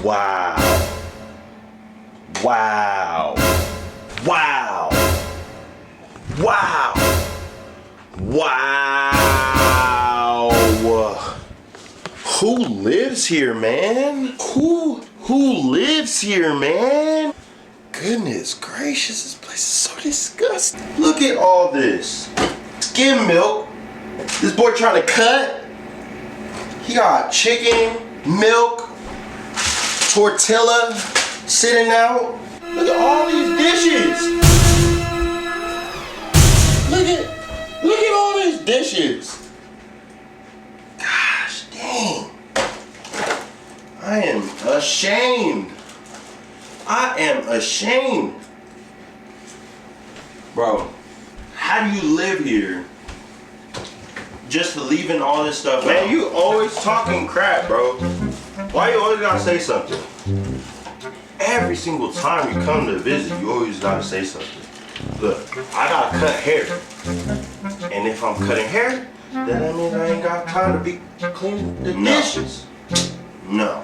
Wow. Wow. Wow. Wow. Wow. Who lives here, man? Who lives here, man? Goodness gracious, this place is so disgusting. Look at all this. Skim milk. This boy trying to cut. He got chicken, milk, tortilla sitting out. Look at all these dishes. Look at all these dishes. Gosh dang. I am ashamed. I am ashamed. Bro, how do you live here just for leaving all this stuff? Man, you always talking crap, bro. Why you always gotta say something? Every single time you come to visit, you always gotta say something. Look, I gotta cut hair. And if I'm cutting hair, then that means I ain't got time to be cleaning the dishes. No.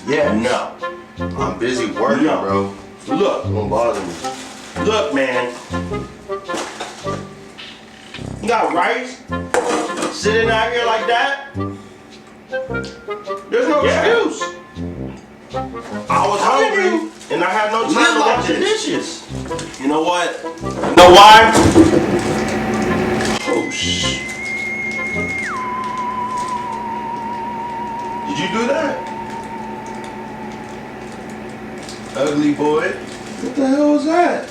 Yeah, no. I'm busy working, bro. Look, don't bother me. Look, man. You got rice sitting out here like that? There's no excuse. I was hungry and I had no time to wash the dishes. You know what? You know why? Oh shh. Did you do that? Ugly boy. What the hell was that?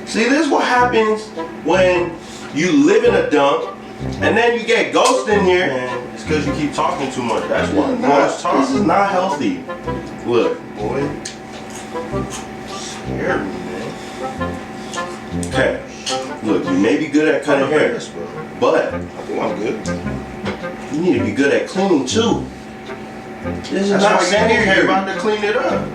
See, this is what happens when you live in a dump and then you get ghosts in here. And it's because you keep talking too much. That's why. This is not healthy. Look, boy. Scare me, man. Okay. Look, you may be good at cutting hair, but I think I'm good. You need to be good at cleaning too. This is not sanitary. You're about to clean it up.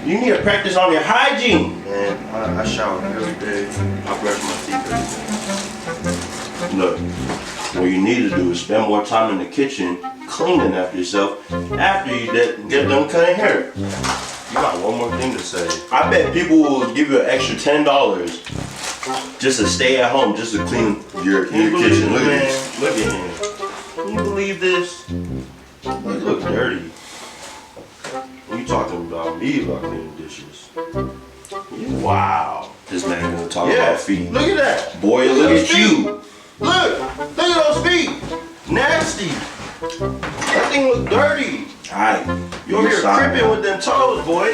You need to practice on your hygiene. Man, I shower every day. I brush my teeth every day. Look, what you need to do is spend more time in the kitchen cleaning after yourself after you get done cutting hair. You got one more thing to say. I bet people will give you an extra $10 just to stay at home, just to clean your kitchen. Look at this. Look at him. Can you believe this? You look dirty. You talking about me about cleaning dishes? Wow. This man gonna talk about feet. Look at that. Boy, look at you. Look at those feet. Nasty. That thing look dirty. Alright. You over here cripping with them toes, boy.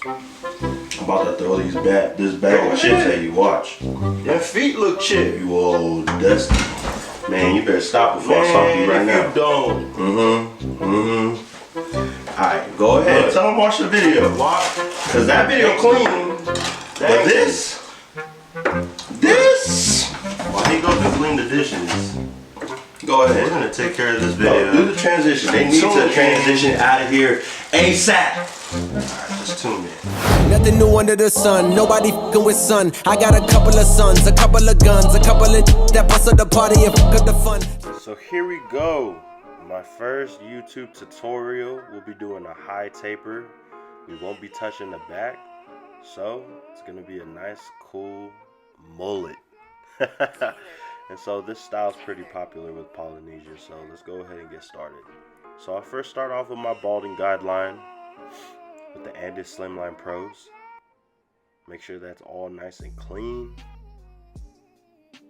I'm about to throw this bag of chips at you. Watch. Them feet look chipped. You old dusty. Man, you better stop before I stop you right now. You don't. Alright, go ahead. Tell them watch the video. Cause that video clean. But this. While he goes to clean the dishes. Go ahead. We're gonna take care of this video. Do the transition. They need to transition out of here ASAP. Alright, just tune in. Nothing new under the sun, nobody fucking with sun. I got a couple of sons, a couple of guns, a couple of that bust up the party and fuck up the fun. So here we go. My first YouTube tutorial. We'll be doing a high taper. We won't be touching the back. So it's gonna be a nice, cool mullet. And so this style is pretty popular with Polynesia. So let's go ahead and get started. So I'll first start off with my balding guideline with the Andis Slimline Pros. Make sure that's all nice and clean.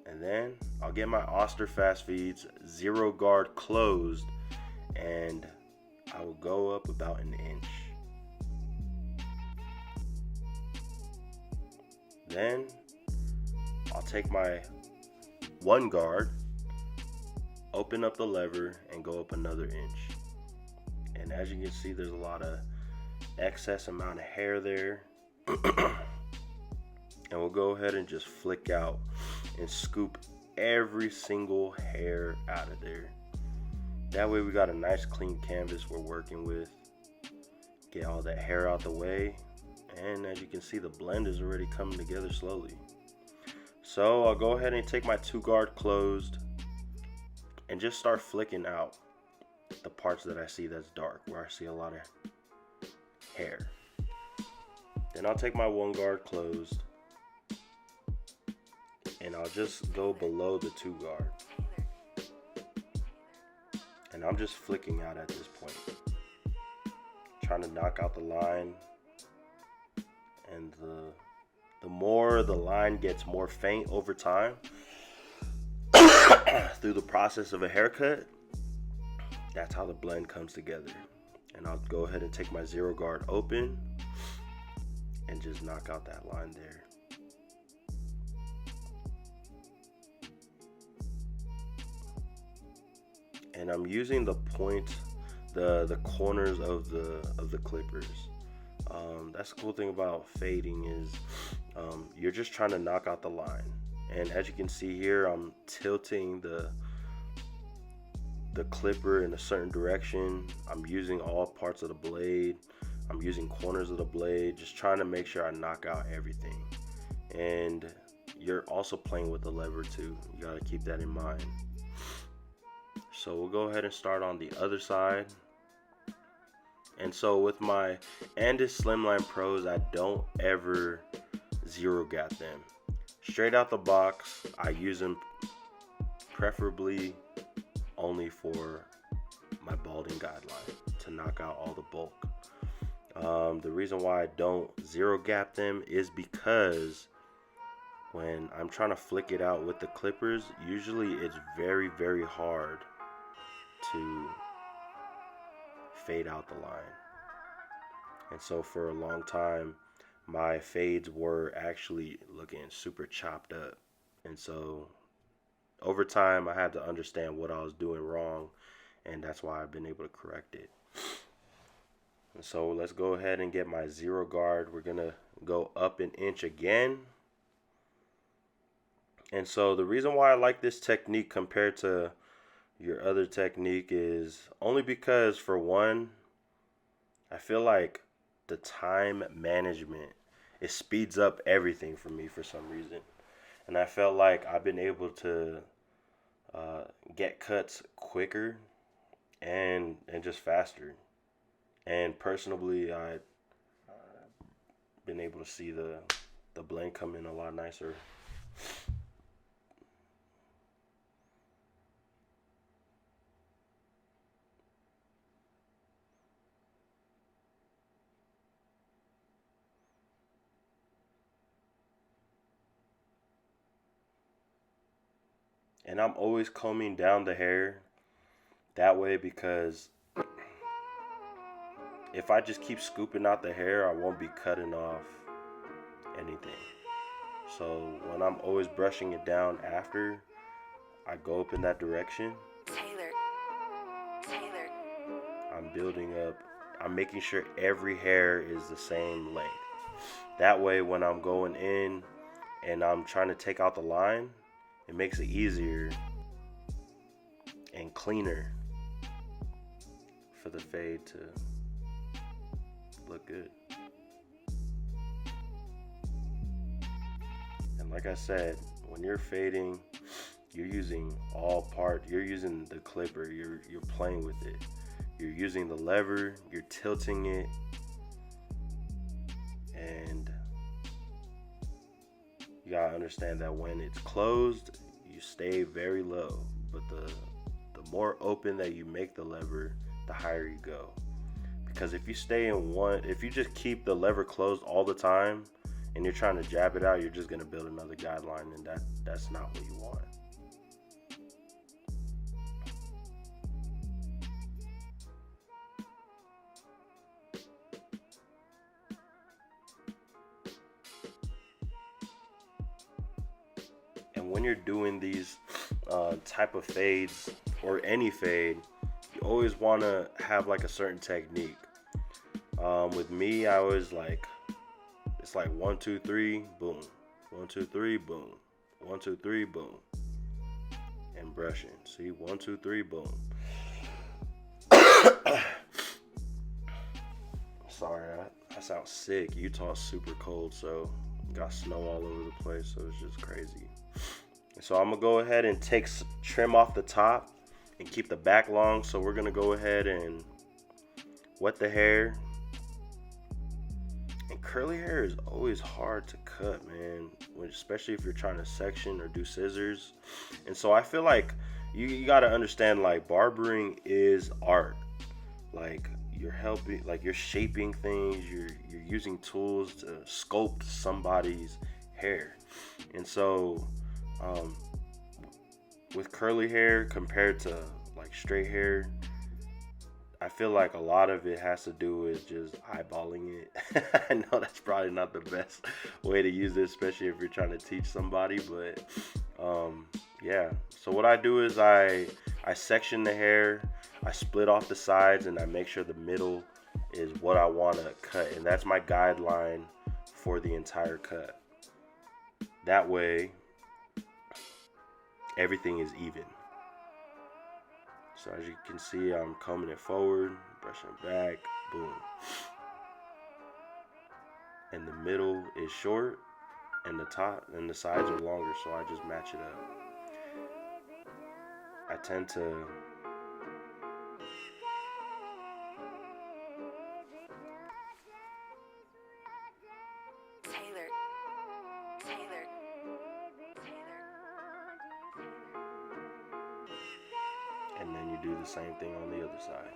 And then I'll get my Oster Fast Feeds Zero Guard closed, and I will go up about an inch. Then I'll take my one guard, open up the lever, and go up another inch. And as you can see, there's a lot of excess amount of hair there. And we'll go ahead and just flick out and scoop every single hair out of there. That way we got a nice clean canvas we're working with. Get all that hair out the way. And as you can see, the blend is already coming together slowly. So I'll go ahead and take my two guard closed and just start flicking out the parts that I see that's dark, where I see a lot of hair. Then I'll take my one guard closed, and I'll just go below the two guard. And I'm just flicking out at this point, trying to knock out the line. And the more the line gets more faint over time through the process of a haircut, that's how the blend comes together. And I'll go ahead and take my zero guard open and just knock out that line there. And I'm using the point, the corners of the clippers. That's the cool thing about fading is you're just trying to knock out the line. And as you can see here, I'm tilting the clipper in a certain direction. I'm using all parts of the blade. I'm using corners of the blade, just trying to make sure I knock out everything. And you're also playing with the lever too. You gotta keep that in mind. So we'll go ahead and start on the other side. And so with my Andis Slimline Pros, I don't ever zero gap them. Straight out the box, I use them preferably only for my balding guideline to knock out all the bulk. The reason why I don't zero gap them is because when I'm trying to flick it out with the clippers, usually it's very, very hard to fade out the line. And so for a long time, my fades were actually looking super chopped up. And so over time, I had to understand what I was doing wrong, and that's why I've been able to correct it. And so let's go ahead and get my zero guard. We're gonna go up an inch again. And so the reason why I like this technique compared to your other technique is only because, for one, I feel like the time management, it speeds up everything for me for some reason. And I felt like I've been able to get cuts quicker and just faster. And personally, I've been able to see the blend come in a lot nicer. And I'm always combing down the hair that way, because if I just keep scooping out the hair, I won't be cutting off anything. So when I'm always brushing it down after I go up in that direction, Taylor. I'm building up, I'm making sure every hair is the same length. That way when I'm going in and I'm trying to take out the line, it makes it easier and cleaner for the fade to look good. And like I said, when you're fading, you're using you're using the clipper, you're playing with it. You're using the lever, you're tilting it, and you gotta understand that when it's closed, you stay very low, but the more open that you make the lever, the higher you go. Because if you stay in if you just keep the lever closed all the time and you're trying to jab it out, you're just gonna build another guideline, and that's not what you want. And when you're doing these type of fades, or any fade, you always want to have like a certain technique. With me, I always it's like 1, 2, 3, boom, 1, 2, 3, boom, 1, 2, 3, boom, and brushing. See, 1, 2, 3, boom. Sorry, I sound sick. Utah's super cold, so got snow all over the place, so it's just crazy. So I'm gonna go ahead and trim off the top and keep the back long. So we're gonna go ahead and wet the hair. And curly hair is always hard to cut, man, especially if you're trying to section or do scissors. And so I feel like you got to understand, like, barbering is art. Like, you're helping, like, you're shaping things, you're using tools to sculpt somebody's hair. And so with curly hair compared to like straight hair, I feel like a lot of it has to do with just eyeballing it. I know that's probably not the best way to use this, especially if you're trying to teach somebody, but yeah. So what I do is I section the hair, I split off the sides, and I make sure the middle is what I want to cut, and that's my guideline for the entire cut. That way everything is even. So as you can see, I'm combing it forward, brushing it back, boom. And the middle is short, and the top and the sides are longer, so I just match it up. I tend to and then you do the same thing on the other side.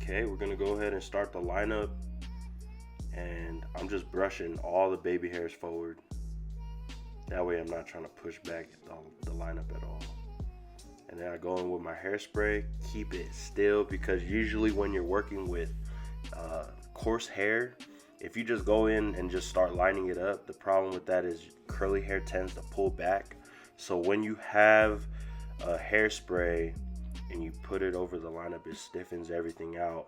Okay, we're gonna go ahead and start the lineup, and I'm just brushing all the baby hairs forward. That way I'm not trying to push back the lineup at all. And then I go in with my hairspray, keep it still, because usually when you're working with coarse hair, if you just go in and just start lining it up, the problem with that is curly hair tends to pull back. So when you have a hairspray and you put it over the lineup, it stiffens everything out.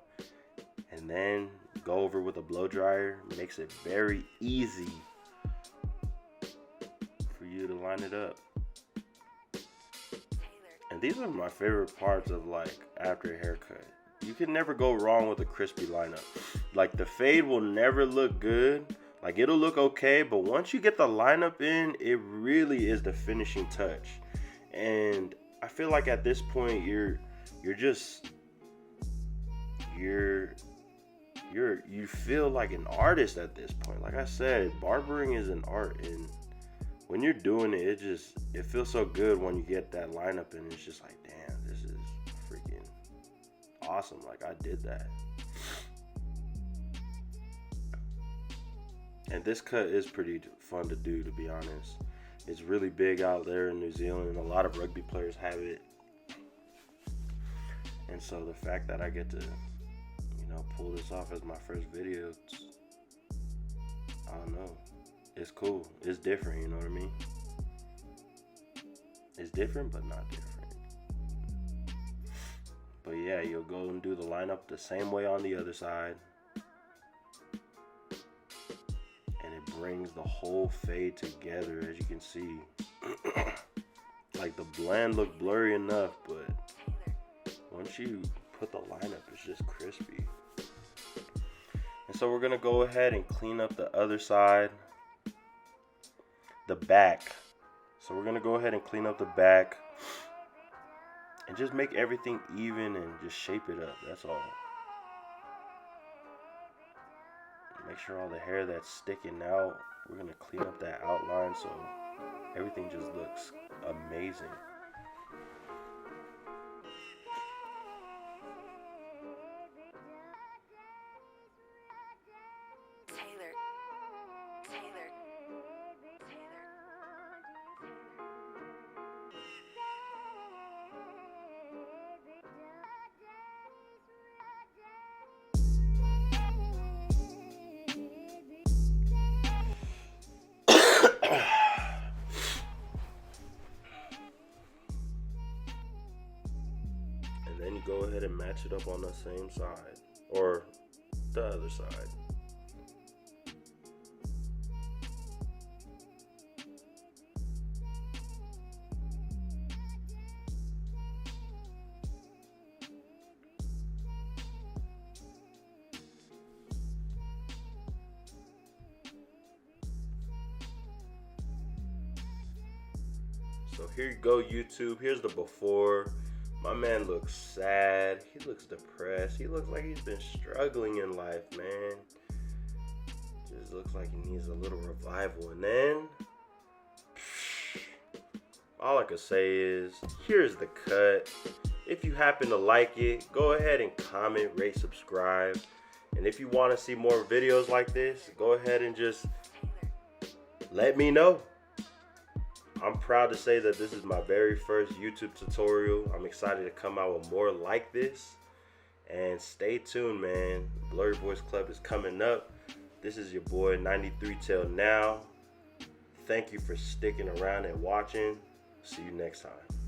And then go over with a blow dryer, makes it very easy for you to line it up. And these are my favorite parts of, like, after a haircut. You can never go wrong with a crispy lineup. Like, the fade will never look good. Like, it'll look okay, but once you get the lineup in, it really is the finishing touch. And I feel like at this point you feel like an artist at this point. Like I said, barbering is an art, and when you're doing it, it feels so good when you get that lineup, and it's just like, damn, this is freaking awesome. Like, I did that. And this cut is pretty fun to do, to be honest. It's really big out there in New Zealand, and a lot of rugby players have it. And so the fact that I get to, pull this off as my first video, I don't know. It's cool. It's different, you know what I mean? It's different, but not different. But yeah, you'll go and do the lineup the same way on the other side. And it brings the whole fade together, as you can see. Like, the blend looked blurry enough, but once you put the lineup, it's just crispy. And so we're gonna go ahead and clean up the other side, the back. So we're gonna go ahead and clean up the back and just make everything even and just shape it up. That's all. Make sure all the hair that's sticking out, we're gonna clean up that outline so everything just looks amazing. Then you go ahead and match it up on the same side, or the other side. So here you go, YouTube. Here's the before. My man looks sad. He looks depressed. He looks like he's been struggling in life, man. Just looks like he needs a little revival. And then, all I can say is, here's the cut. If you happen to like it, go ahead and comment, rate, subscribe. And if you want to see more videos like this, go ahead and just let me know. I'm proud to say that this is my very first YouTube tutorial. I'm excited to come out with more like this. And stay tuned, man. Blurry Boys Club is coming up. This is your boy 93 Till Now. Thank you for sticking around and watching. See you next time.